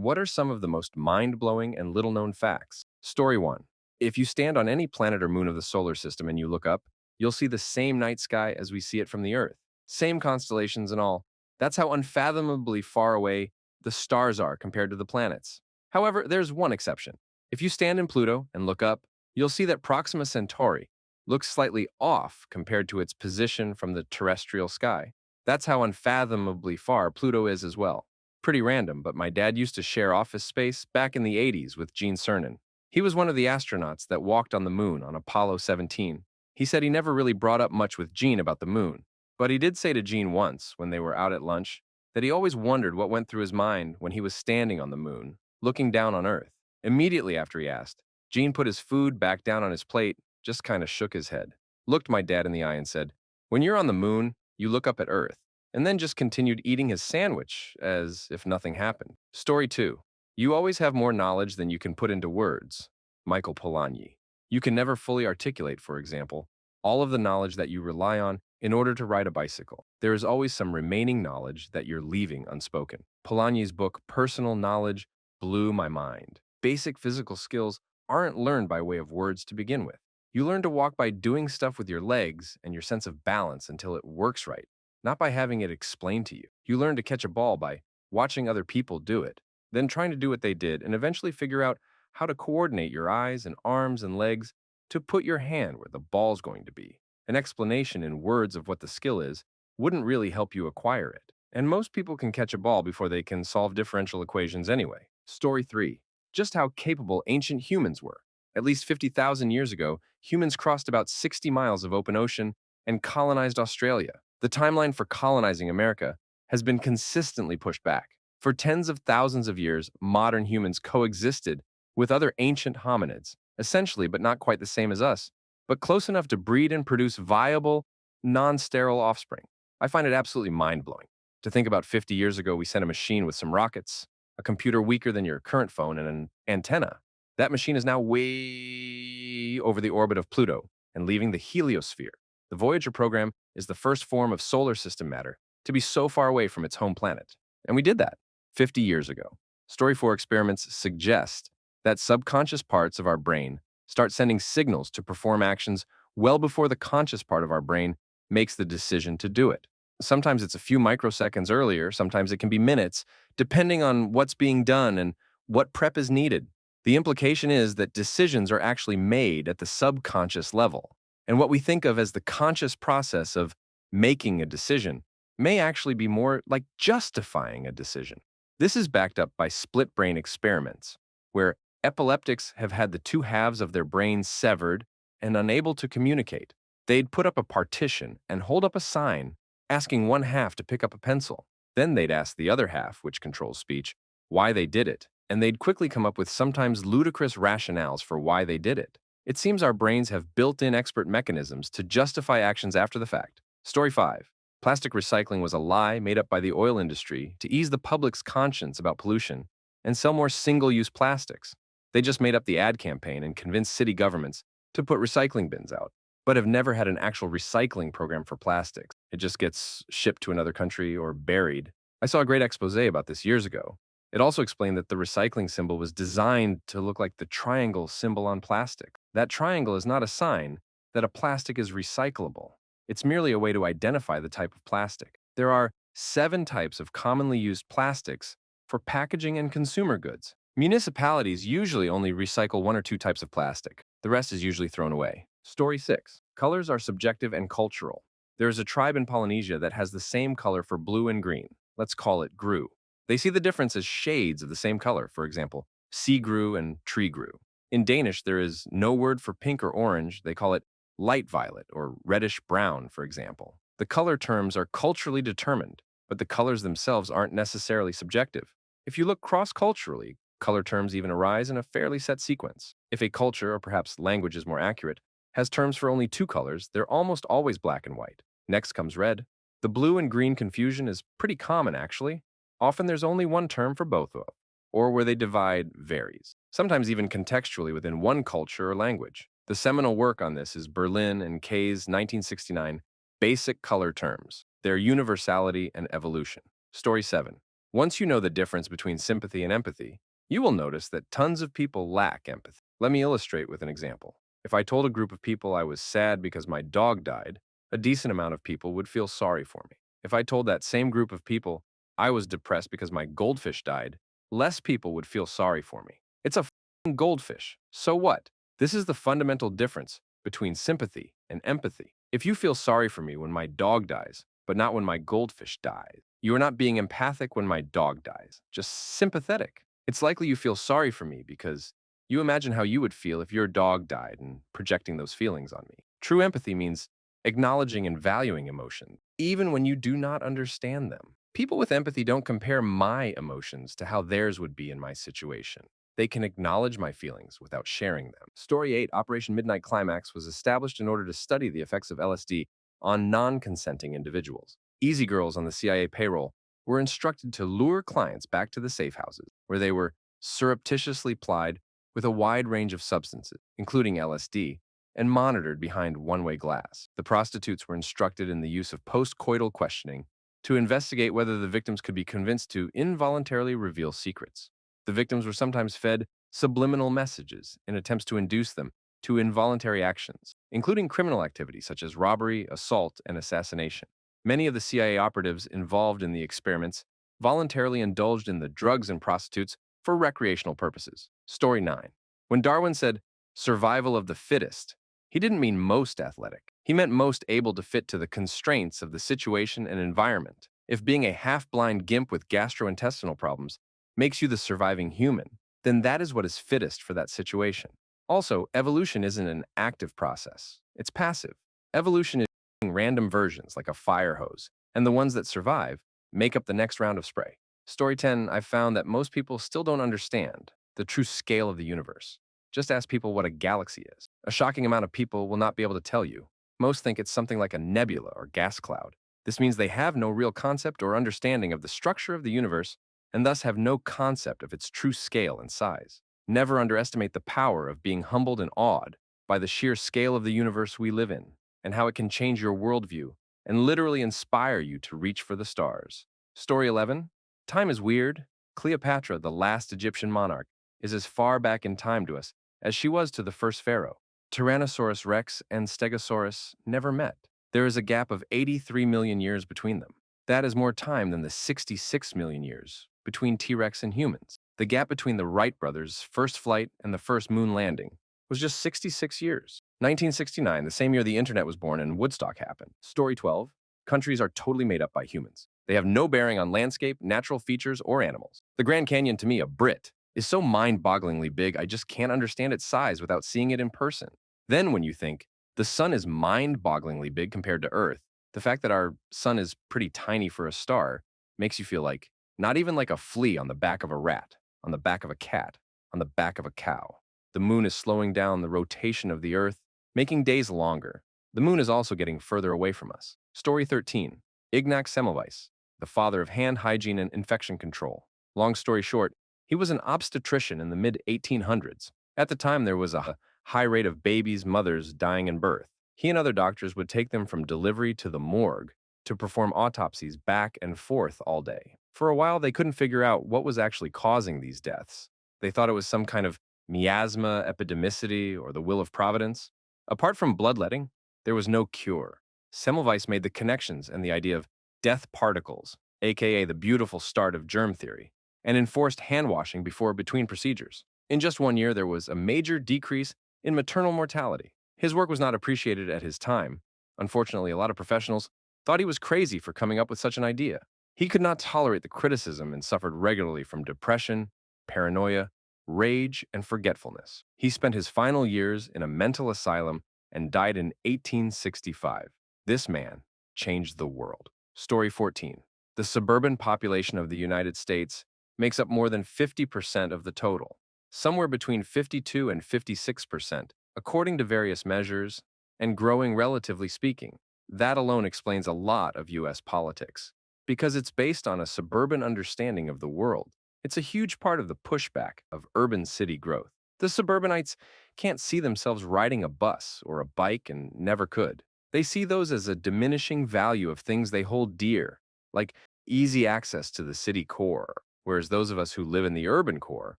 What are some of the most mind-blowing and little-known facts? Story 1. If you stand on any planet or moon of the solar system and you look up, you'll see the same night sky as we see it from the Earth. Same constellations and all. That's how unfathomably far away the stars are compared to the planets. However, there's one exception. If you stand in Pluto and look up, you'll see that Proxima Centauri looks slightly off compared to its position from the terrestrial sky. That's how unfathomably far Pluto is as well. Pretty random, but my dad used to share office space back in the 80s with Gene Cernan. He was one of the astronauts that walked on the moon on Apollo 17. He said he never really brought up much with Gene about the moon, but he did say to Gene once, when they were out at lunch, that he always wondered what went through his mind when he was standing on the moon, looking down on Earth. Immediately after he asked, Gene put his food back down on his plate, just kind of shook his head, looked my dad in the eye and said, "When you're on the moon, you look up at Earth," and then just continued eating his sandwich as if nothing happened. Story 2. You always have more knowledge than you can put into words. Michael Polanyi. You can never fully articulate, for example, all of the knowledge that you rely on in order to ride a bicycle. There is always some remaining knowledge that you're leaving unspoken. Polanyi's book, Personal Knowledge, blew my mind. Basic physical skills aren't learned by way of words to begin with. You learn to walk by doing stuff with your legs and your sense of balance until it works right, not by having it explained to you. You learn to catch a ball by watching other people do it, then trying to do what they did, and eventually figure out how to coordinate your eyes and arms and legs to put your hand where the ball's going to be. An explanation in words of what the skill is wouldn't really help you acquire it. And most people can catch a ball before they can solve differential equations anyway. Story 3. Just how capable ancient humans were. At least 50,000 years ago, humans crossed about 60 miles of open ocean and colonized Australia. The timeline for colonizing America has been consistently pushed back. For tens of thousands of years, modern humans coexisted with other ancient hominids, essentially but not quite the same as us, but close enough to breed and produce viable, non-sterile offspring. I find it absolutely mind-blowing to think about 50 years ago we sent a machine with some rockets, a computer weaker than your current phone, and an antenna. That machine is now way over the orbit of Pluto and leaving the heliosphere. The Voyager program is the first form of solar system matter to be so far away from its home planet. And we did that 50 years ago. Story 4 experiments suggest that subconscious parts of our brain start sending signals to perform actions well before the conscious part of our brain makes the decision to do it. Sometimes it's a few microseconds earlier, sometimes it can be minutes, depending on what's being done and what prep is needed. The implication is that decisions are actually made at the subconscious level, and what we think of as the conscious process of making a decision may actually be more like justifying a decision. This is backed up by split brain experiments, where epileptics have had the two halves of their brains severed and unable to communicate. They'd put up a partition and hold up a sign asking one half to pick up a pencil. Then they'd ask the other half, which controls speech, why they did it, and they'd quickly come up with sometimes ludicrous rationales for why they did it. It seems our brains have built-in expert mechanisms to justify actions after the fact. Story 5. Plastic recycling was a lie made up by the oil industry to ease the public's conscience about pollution and sell more single-use plastics. They just made up the ad campaign and convinced city governments to put recycling bins out, but have never had an actual recycling program for plastics. It just gets shipped to another country or buried. I saw a great expose about this years ago. It also explained that the recycling symbol was designed to look like the triangle symbol on plastic. That triangle is not a sign that a plastic is recyclable. It's merely a way to identify the type of plastic. There are 7 types of commonly used plastics for packaging and consumer goods. Municipalities usually only recycle 1 or 2 types of plastic. The rest is usually thrown away. Story 6. Colors are subjective and cultural. There is a tribe in Polynesia that has the same color for blue and green. Let's call it grue. They see the difference as shades of the same color, for example, sea grue and tree grue. In Danish, there is no word for pink or orange. They call it light violet or reddish brown, for example. The color terms are culturally determined, but the colors themselves aren't necessarily subjective. If you look cross-culturally, color terms even arise in a fairly set sequence. If a culture, or perhaps language is more accurate, has terms for only 2 colors, they're almost always black and white. Next comes red. The blue and green confusion is pretty common, actually. Often there's only one term for both of them, or where they divide varies, sometimes even contextually within one culture or language. The seminal work on this is Berlin and Kay's 1969 Basic Color Terms, Their Universality and Evolution. Story 7. Once you know the difference between sympathy and empathy, you will notice that tons of people lack empathy. Let me illustrate with an example. If I told a group of people I was sad because my dog died, a decent amount of people would feel sorry for me. If I told that same group of people I was depressed because my goldfish died, less people would feel sorry for me. It's a f***ing goldfish. So what? This is the fundamental difference between sympathy and empathy. If you feel sorry for me when my dog dies, but not when my goldfish dies, you are not being empathic when my dog dies, just sympathetic. It's likely you feel sorry for me because you imagine how you would feel if your dog died and projecting those feelings on me. True empathy means acknowledging and valuing emotion, even when you do not understand them. People with empathy don't compare my emotions to how theirs would be in my situation. They can acknowledge my feelings without sharing them. Story 8, Operation Midnight Climax, was established in order to study the effects of LSD on non-consenting individuals. Easy girls on the CIA payroll were instructed to lure clients back to the safe houses, where they were surreptitiously plied with a wide range of substances, including LSD, and monitored behind one-way glass. The prostitutes were instructed in the use of post-coital questioning to investigate whether the victims could be convinced to involuntarily reveal secrets. The victims were sometimes fed subliminal messages in attempts to induce them to involuntary actions, including criminal activities such as robbery, assault, and assassination. Many of the CIA operatives involved in the experiments voluntarily indulged in the drugs and prostitutes for recreational purposes. Story 9. When Darwin said survival of the fittest, he didn't mean most athletic. He meant most able to fit to the constraints of the situation and environment. If being a half-blind gimp with gastrointestinal problems makes you the surviving human, then that is what is fittest for that situation. Also, evolution isn't an active process. It's passive. Evolution is random versions like a fire hose, and the ones that survive make up the next round of spray. Story 10, I've found that most people still don't understand the true scale of the universe. Just ask people what a galaxy is. A shocking amount of people will not be able to tell you. Most think it's something like a nebula or gas cloud. This means they have no real concept or understanding of the structure of the universe and thus have no concept of its true scale and size. Never underestimate the power of being humbled and awed by the sheer scale of the universe we live in and how it can change your worldview and literally inspire you to reach for the stars. Story 11. Time is weird. Cleopatra, the last Egyptian monarch, is as far back in time to us as she was to the first pharaoh. Tyrannosaurus rex and Stegosaurus never met. There is a gap of 83 million years between them. That is more time than the 66 million years between T-Rex and humans. The gap between the Wright brothers' first flight and the first moon landing was just 66 years. 1969, the same year the internet was born and Woodstock happened. Story 12. Countries are totally made up by humans. They have no bearing on landscape, natural features, or animals. The Grand Canyon, to me, a Brit, is so mind-bogglingly big I just can't understand its size without seeing it in person. Then when you think, the sun is mind-bogglingly big compared to Earth, the fact that our sun is pretty tiny for a star makes you feel like, not even like a flea on the back of a rat, on the back of a cat, on the back of a cow. The moon is slowing down the rotation of the Earth, making days longer. The moon is also getting further away from us. Story 13. Ignaz Semmelweis, the father of hand hygiene and infection control. Long story short, he was an obstetrician in the mid-1800s. At the time, there was a high rate of babies' mothers dying in birth. He and other doctors would take them from delivery to the morgue to perform autopsies back and forth all day. For a while, they couldn't figure out what was actually causing these deaths. They thought it was some kind of miasma, epidemicity, or the will of Providence. Apart from bloodletting, there was no cure. Semmelweis made the connections and the idea of death particles, aka the beautiful start of germ theory, and enforced hand-washing between procedures. In just 1 year, there was a major decrease in maternal mortality. His work was not appreciated at his time. Unfortunately, a lot of professionals thought he was crazy for coming up with such an idea. He could not tolerate the criticism and suffered regularly from depression, paranoia, rage, and forgetfulness. He spent his final years in a mental asylum and died in 1865. This man changed the world. Story 14. The suburban population of the United States makes up more than 50% of the total, somewhere between 52 and 56%, according to various measures, and growing relatively speaking. That alone explains a lot of U.S. politics, because it's based on a suburban understanding of the world. It's a huge part of the pushback of urban city growth. The suburbanites can't see themselves riding a bus or a bike and never could. They see those as a diminishing value of things they hold dear, like easy access to the city core, whereas those of us who live in the urban core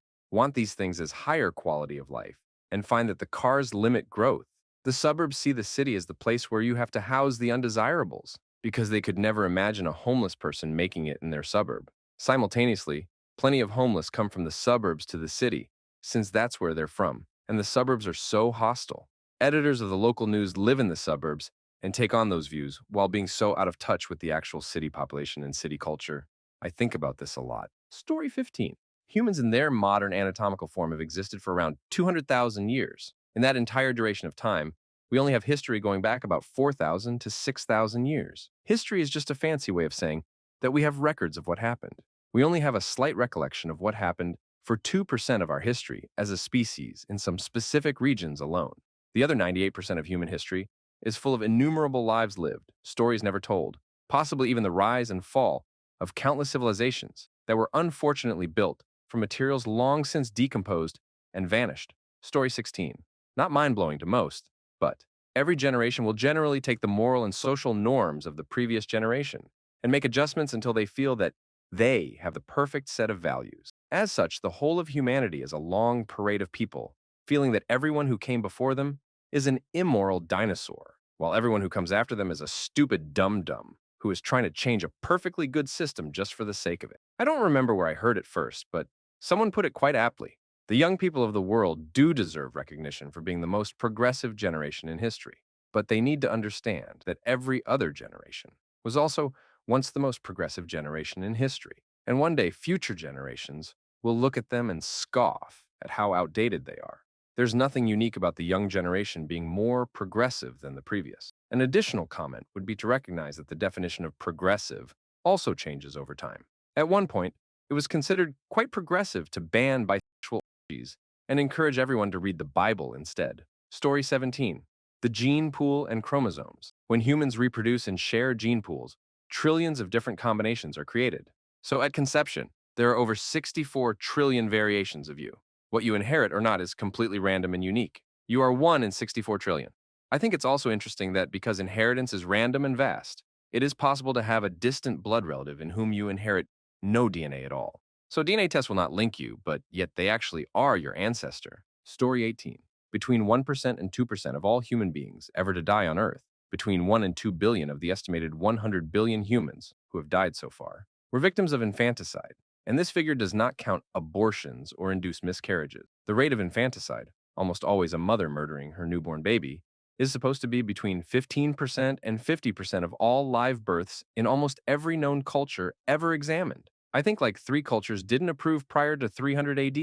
want these things as higher quality of life and find that the cars limit growth. The suburbs see the city as the place where you have to house the undesirables because they could never imagine a homeless person making it in their suburb. Simultaneously, plenty of homeless come from the suburbs to the city, since that's where they're from, and the suburbs are so hostile. Editors of the local news live in the suburbs and take on those views while being so out of touch with the actual city population and city culture. I think about this a lot. Story 15. Humans in their modern anatomical form have existed for around 200,000 years. In that entire duration of time, we only have history going back about 4,000 to 6,000 years. History is just a fancy way of saying that we have records of what happened. We only have a slight recollection of what happened for 2% of our history as a species in some specific regions alone. The other 98% of human history is full of innumerable lives lived, stories never told, possibly even the rise and fall of countless civilizations that were unfortunately built from materials long since decomposed and vanished. Story 16. Not mind-blowing to most, but every generation will generally take the moral and social norms of the previous generation and make adjustments until they feel that they have the perfect set of values. As such, the whole of humanity is a long parade of people, feeling that everyone who came before them is an immoral dinosaur, while everyone who comes after them is a stupid dum-dum who is trying to change a perfectly good system just for the sake of it. I don't remember where I heard it first, but someone put it quite aptly. The young people of the world do deserve recognition for being the most progressive generation in history, but they need to understand that every other generation was also once the most progressive generation in history, and one day future generations will look at them and scoff at how outdated they are. There's nothing unique about the young generation being more progressive than the previous. An additional comment would be to recognize that the definition of progressive also changes over time. At one point, it was considered quite progressive to ban bisexual orgies and encourage everyone to read the Bible instead. Story 17. The gene pool and chromosomes. When humans reproduce and share gene pools, trillions of different combinations are created. So at conception, there are over 64 trillion variations of you. What you inherit or not is completely random and unique. You are 1 in 64 trillion. I think it's also interesting that because inheritance is random and vast, it is possible to have a distant blood relative in whom you inherit no DNA at all. So DNA tests will not link you, but yet they actually are your ancestor. Story 18. Between 1% and 2% of all human beings ever to die on Earth, between 1 and 2 billion of the estimated 100 billion humans who have died so far, were victims of infanticide. And this figure does not count abortions or induced miscarriages. The rate of infanticide, almost always a mother murdering her newborn baby, is supposed to be between 15% and 50% of all live births in almost every known culture ever examined. I think like 3 cultures didn't approve prior to 300 AD.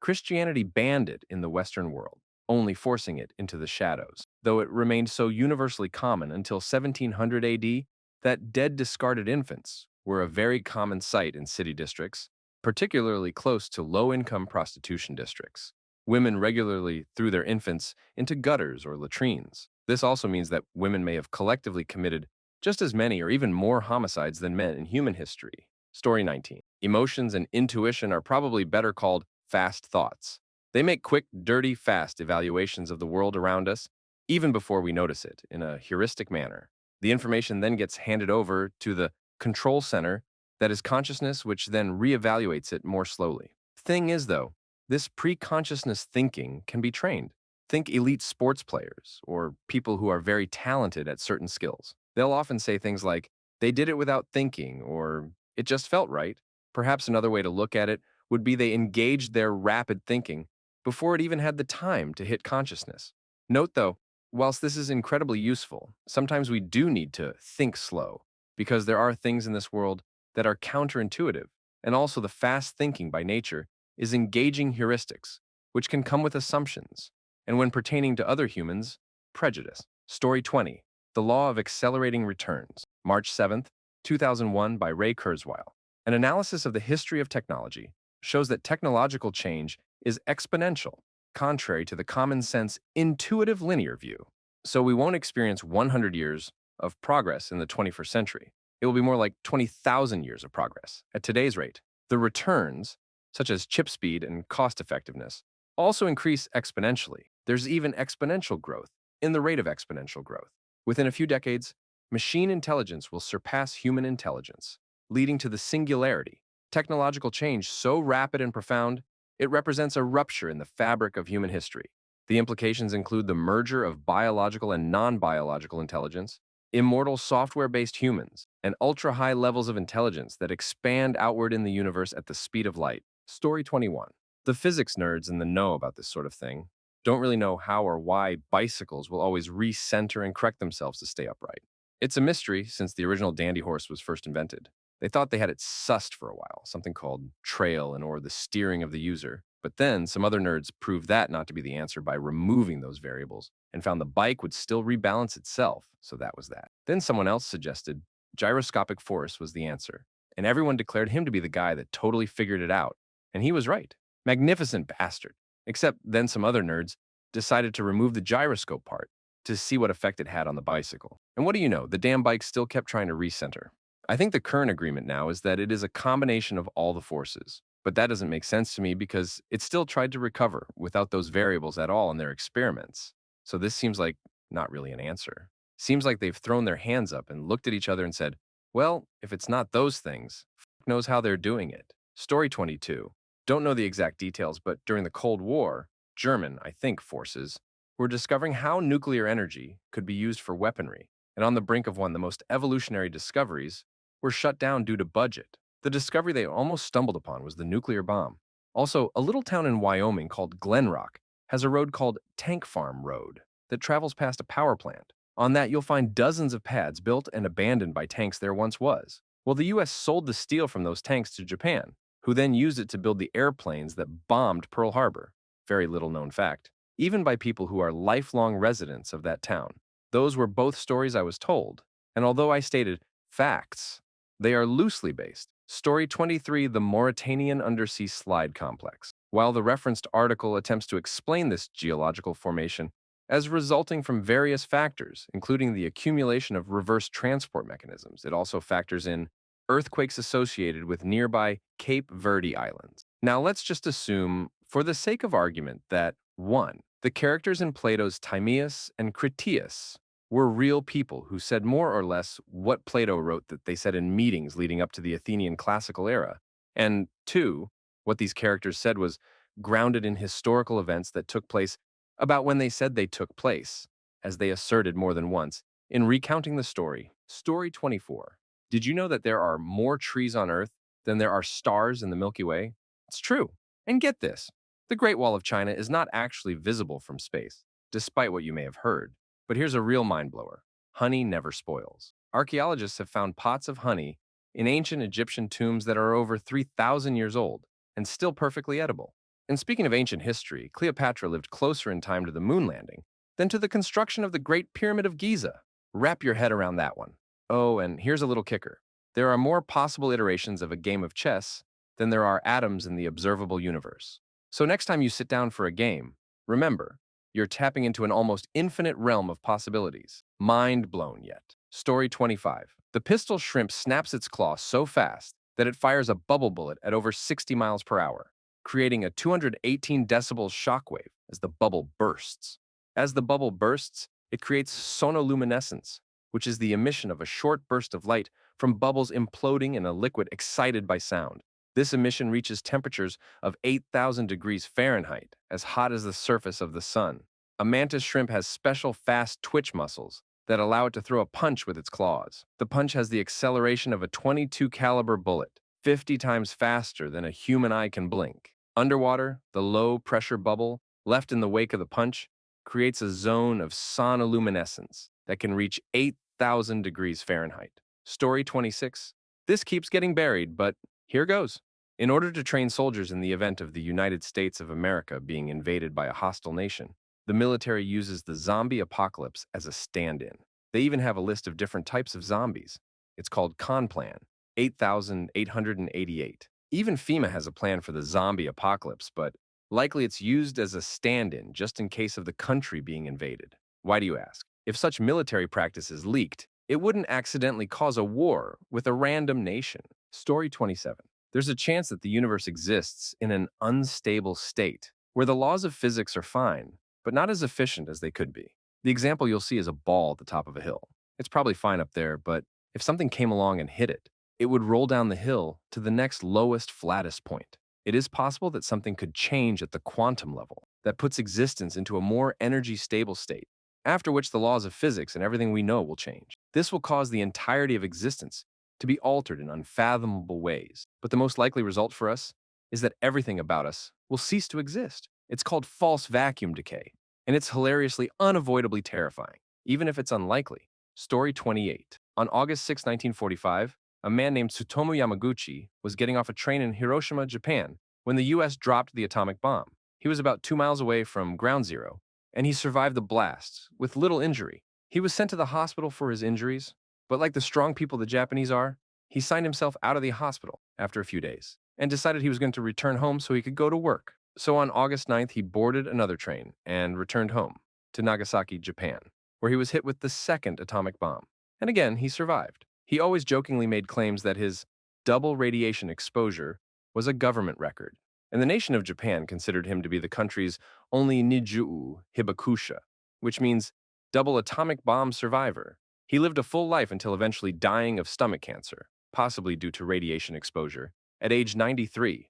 Christianity banned it in the Western world, only forcing it into the shadows, though it remained so universally common until 1700 AD that dead discarded infants were a very common sight in city districts, particularly close to low-income prostitution districts. Women regularly threw their infants into gutters or latrines. This also means that women may have collectively committed just as many or even more homicides than men in human history. Story 19. Emotions and intuition are probably better called fast thoughts. They make quick, dirty, fast evaluations of the world around us, even before we notice it, in a heuristic manner. The information then gets handed over to the control center that is consciousness, which then reevaluates it more slowly. Thing is, though, this pre-consciousness thinking can be trained. Think elite sports players or people who are very talented at certain skills. They'll often say things like, they did it without thinking, or it just felt right. Perhaps another way to look at it would be they engaged their rapid thinking before it even had the time to hit consciousness. Note, though, whilst this is incredibly useful, sometimes we do need to think slow, because there are things in this world that are counterintuitive, and also the fast thinking by nature is engaging heuristics, which can come with assumptions, and when pertaining to other humans, prejudice. Story 20. The Law of Accelerating Returns, March 7th, 2001 by Ray Kurzweil. An analysis of the history of technology shows that technological change is exponential, contrary to the common sense intuitive linear view. So we won't experience 100 years of progress in the 21st century. It will be more like 20,000 years of progress at today's rate. The returns, such as chip speed and cost effectiveness, also increase exponentially. There's even exponential growth in the rate of exponential growth. Within a few decades, machine intelligence will surpass human intelligence. leading to the singularity. Technological change so rapid and profound, it represents a rupture in the fabric of human history. The implications include the merger of biological and non-biological intelligence, immortal software-based humans, and ultra-high levels of intelligence that expand outward in the universe at the speed of light. Story 21. The physics nerds in the know about this sort of thing don't really know how or why bicycles will always recenter and correct themselves to stay upright. It's a mystery since the original dandy horse was first invented. They thought they had it sussed for a while, something called trail and or the steering of the user. But then some other nerds proved that not to be the answer by removing those variables and found the bike would still rebalance itself, so that was that. Then someone else suggested gyroscopic force was the answer, and everyone declared him to be the guy that totally figured it out. And he was right. Magnificent bastard. Except then some other nerds decided to remove the gyroscope part to see what effect it had on the bicycle. And what do you know? The damn bike still kept trying to recenter. I think the current agreement now is that it is a combination of all the forces. But that doesn't make sense to me because it still tried to recover without those variables at all in their experiments. So this seems like not really an answer. Seems like they've thrown their hands up and looked at each other and said, well, if it's not those things, knows how they're doing it. Story 22. Don't know the exact details, but during the Cold War, German, I think, forces were discovering how nuclear energy could be used for weaponry, and on the brink of one of the most evolutionary discoveries were shut down due to budget. The discovery they almost stumbled upon was the nuclear bomb. Also, a little town in Wyoming called Glen Rock has a road called Tank Farm Road that travels past a power plant. On that, you'll find dozens of pads built and abandoned by tanks there once was. Well, the US sold the steel from those tanks to Japan, who then used it to build the airplanes that bombed Pearl Harbor. Very little known fact. Even by people who are lifelong residents of that town. Those were both stories I was told, and although I stated facts, they are loosely based. Story 23, the Mortanian undersea slide complex. While the referenced article attempts to explain this geological formation as resulting from various factors, including the accumulation of reverse transport mechanisms, it also factors in earthquakes associated with nearby Cape Verde Islands. Now let's just assume, for the sake of argument, that 1. The characters in Plato's Timaeus and Critias were real people who said more or less what Plato wrote that they said in meetings leading up to the Athenian classical era. And 2, what these characters said was grounded in historical events that took place about when they said they took place, as they asserted more than once in recounting the story. Story 24. Did you know that there are more trees on Earth than there are stars in the Milky Way? It's true. And get this. The Great Wall of China is not actually visible from space, despite what you may have heard. But here's a real mind-blower. Honey never spoils. Archaeologists have found pots of honey in ancient Egyptian tombs that are over 3,000 years old and still perfectly edible. And speaking of ancient history, Cleopatra lived closer in time to the moon landing than to the construction of the Great Pyramid of Giza. Wrap your head around that one. Oh, and here's a little kicker. There are more possible iterations of a game of chess than there are atoms in the observable universe. So next time you sit down for a game, remember, you're tapping into an almost infinite realm of possibilities. Mind blown yet. Story 25. The pistol shrimp snaps its claw so fast that it fires a bubble bullet at over 60 miles per hour, creating a 218 decibel shockwave as the bubble bursts. As the bubble bursts, it creates sonoluminescence, which is the emission of a short burst of light from bubbles imploding in a liquid excited by sound. This emission reaches temperatures of 8,000 degrees Fahrenheit, as hot as the surface of the sun. A mantis shrimp has special fast twitch muscles that allow it to throw a punch with its claws. The punch has the acceleration of a .22 caliber bullet, 50 times faster than a human eye can blink. Underwater, the low-pressure bubble, left in the wake of the punch, creates a zone of sonoluminescence that can reach 8,000 degrees Fahrenheit. Story 26. This keeps getting buried, but here goes. In order to train soldiers in the event of the United States of America being invaded by a hostile nation, the military uses the zombie apocalypse as a stand-in. They even have a list of different types of zombies. It's called CONPLAN, 8,888. Even FEMA has a plan for the zombie apocalypse, but likely it's used as a stand-in just in case of the country being invaded. Why do you ask? If such military practices leaked, it wouldn't accidentally cause a war with a random nation. Story 27. There's a chance that the universe exists in an unstable state, where the laws of physics are fine, but not as efficient as they could be. The example you'll see is a ball at the top of a hill. It's probably fine up there, but if something came along and hit it, it would roll down the hill to the next lowest, flattest point. It is possible that something could change at the quantum level that puts existence into a more energy-stable state, after which the laws of physics and everything we know will change. This will cause the entirety of existence to be altered in unfathomable ways. But the most likely result for us is that everything about us will cease to exist. It's called false vacuum decay, and it's hilariously, unavoidably terrifying, even if it's unlikely. Story 28. On August 6, 1945, a man named Tsutomu Yamaguchi was getting off a train in Hiroshima, Japan, when the US dropped the atomic bomb. He was about 2 miles away from ground zero, and he survived the blast with little injury. He was sent to the hospital for his injuries, but like the strong people the Japanese are, he signed himself out of the hospital after a few days and decided he was going to return home so he could go to work. So on August 9th, he boarded another train and returned home to Nagasaki, Japan, where he was hit with the second atomic bomb. And again, he survived. He always jokingly made claims that his double radiation exposure was a government record, and the nation of Japan considered him to be the country's only Nijuu Hibakusha, which means double atomic bomb survivor. He lived a full life until eventually dying of stomach cancer, possibly due to radiation exposure, at age 93.